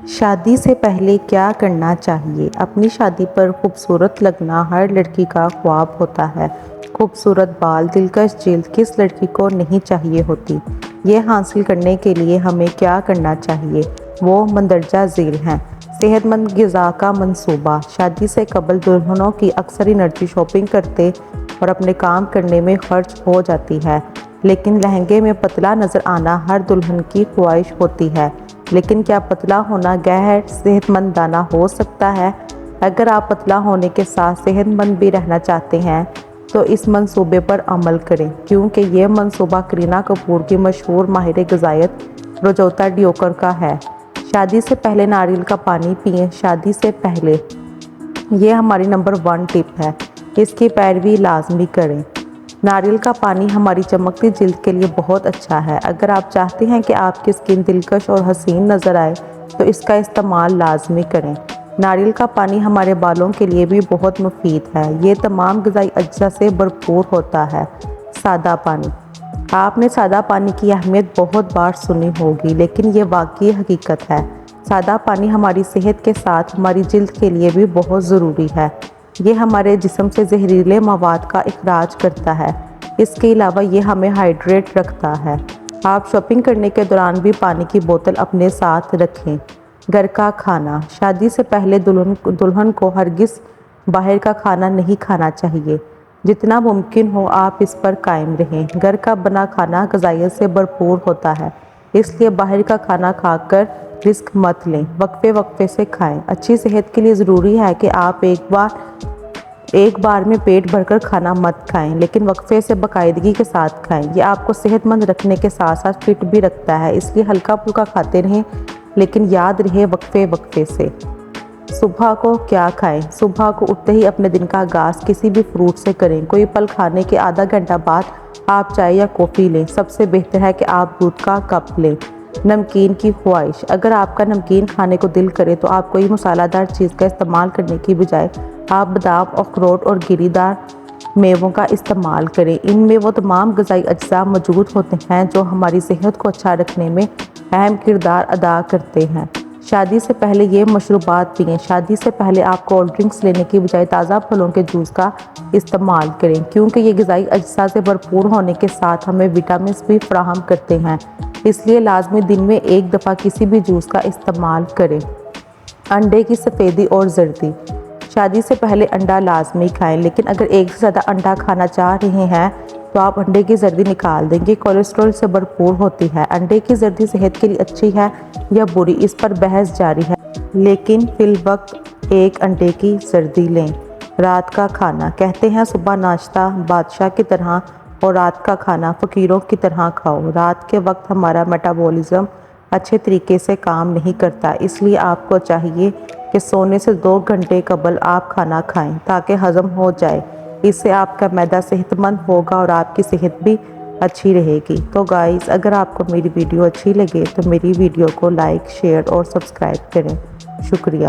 شادی سے پہلے کیا کرنا چاہیے؟ اپنی شادی پر خوبصورت لگنا ہر لڑکی کا خواب ہوتا ہے۔ خوبصورت بال، دلکش جلد کس لڑکی کو نہیں چاہیے ہوتی؟ یہ حاصل کرنے کے لیے ہمیں کیا کرنا چاہیے؟ وہ مندرجہ ذیل ہیں۔ صحت مند غذا کا منصوبہ۔ شادی سے قبل دلہنوں کی اکثر انرجی شاپنگ کرتے اور اپنے کام کرنے میں خرچ ہو جاتی ہے، لیکن لہنگے میں پتلا نظر آنا ہر دلہن کی خواہش ہوتی ہے۔ لیکن کیا پتلا ہونا غیر صحت مندانہ ہو سکتا ہے؟ اگر آپ پتلا ہونے کے ساتھ صحت مند بھی رہنا چاہتے ہیں تو اس منصوبے پر عمل کریں، کیونکہ یہ منصوبہ کرینہ کپور کی مشہور ماہر غذائیت رجوتا ڈیوکر کا ہے۔ شادی سے پہلے ناریل کا پانی پئیں۔ شادی سے پہلے یہ ہماری نمبر 1 ٹپ ہے، اس کی پیروی لازمی کریں۔ ناریل کا پانی ہماری چمکتی جلد کے لیے بہت اچھا ہے۔ اگر آپ چاہتے ہیں کہ آپ کی سکن دلکش اور حسین نظر آئے تو اس کا استعمال لازمی کریں۔ ناریل کا پانی ہمارے بالوں کے لیے بھی بہت مفید ہے۔ یہ تمام غذائی اجزاء سے بھرپور ہوتا ہے۔ سادہ پانی۔ آپ نے سادہ پانی کی اہمیت بہت بار سنی ہوگی، لیکن یہ واقعی حقیقت ہے۔ سادہ پانی ہماری صحت کے ساتھ ہماری جلد کے لیے بھی بہت ضروری ہے۔ یہ ہمارے جسم سے زہریلے مواد کا اخراج کرتا ہے۔ اس کے علاوہ یہ ہمیں ہائیڈریٹ رکھتا ہے۔ آپ شاپنگ کرنے کے دوران بھی پانی کی بوتل اپنے ساتھ رکھیں۔ گھر کا کھانا۔ شادی سے پہلے دلہن کو ہرگز باہر کا کھانا نہیں کھانا چاہیے۔ جتنا ممکن ہو آپ اس پر قائم رہیں۔ گھر کا بنا کھانا غذائیت سے بھرپور ہوتا ہے، اس لیے باہر کا کھانا کھا کر رسک مت لیں۔ وقفے وقفے سے کھائیں۔ اچھی صحت کے لیے ضروری ہے کہ آپ ایک بار میں پیٹ بھر کر کھانا مت کھائیں، لیکن وقفے سے باقاعدگی کے ساتھ کھائیں۔ یہ آپ کو صحت مند رکھنے کے ساتھ ساتھ فٹ بھی رکھتا ہے، اس لیے ہلکا پھلکا کھاتے رہیں، لیکن یاد رہے وقفے وقفے سے۔ صبح کو کیا کھائیں؟ صبح کو اٹھتے ہی اپنے دن کا آغاز کسی بھی فروٹ سے کریں۔ کوئی پھل کھانے کے آدھا گھنٹہ بعد آپ چائے یا کافی لیں۔ سب سے بہتر ہے کہ آپ دودھ کا کپ لیں۔ نمکین کی خواہش۔ اگر آپ کا نمکین کھانے کو دل کرے تو آپ کوئی مسالہ دار چیز کا استعمال کرنے کی بجائے آپ بادام، اخروٹ اور گری دار میووں کا استعمال کریں۔ ان میں وہ تمام غذائی اجزاء موجود ہوتے ہیں جو ہماری صحت کو اچھا رکھنے میں اہم کردار ادا کرتے ہیں۔ شادی سے پہلے یہ مشروبات پئیں۔ شادی سے پہلے آپ کولڈ ڈرنکس لینے کی بجائے تازہ پھلوں کے جوس کا استعمال کریں، کیونکہ یہ غذائی اجزاء سے بھرپور ہونے کے ساتھ ہمیں وٹامنز بھی فراہم کرتے ہیں۔ اس لیے لازمی دن میں ایک دفعہ کسی بھی جوس کا استعمال کریں۔ انڈے کی سفیدی اور زردی۔ شادی سے پہلے انڈا لازمی کھائیں، لیکن اگر ایک سے زیادہ انڈا کھانا چاہ رہے ہیں تو آپ انڈے کی زردی نکال دیں۔ یہ کولیسٹرول سے بھرپور ہوتی ہے۔ انڈے کی زردی صحت کے لیے اچھی ہے یا بری، اس پر بحث جاری ہے، لیکن فی الوقت ایک انڈے کی زردی لیں۔ رات کا کھانا۔ کہتے ہیں صبح ناشتہ بادشاہ کی طرح اور رات کا کھانا فقیروں کی طرح کھاؤ۔ رات کے وقت ہمارا میٹابولزم اچھے طریقے سے کام نہیں کرتا، اس لیے آپ کو چاہیے کہ سونے سے 2 گھنٹے قبل آپ کھانا کھائیں تاکہ ہضم ہو جائے۔ اس سے آپ کا معدہ صحت مند ہوگا اور آپ کی صحت بھی اچھی رہے گی۔ تو گائز، اگر آپ کو میری ویڈیو اچھی لگے تو میری ویڈیو کو لائک، شیئر اور سبسکرائب کریں۔ شکریہ۔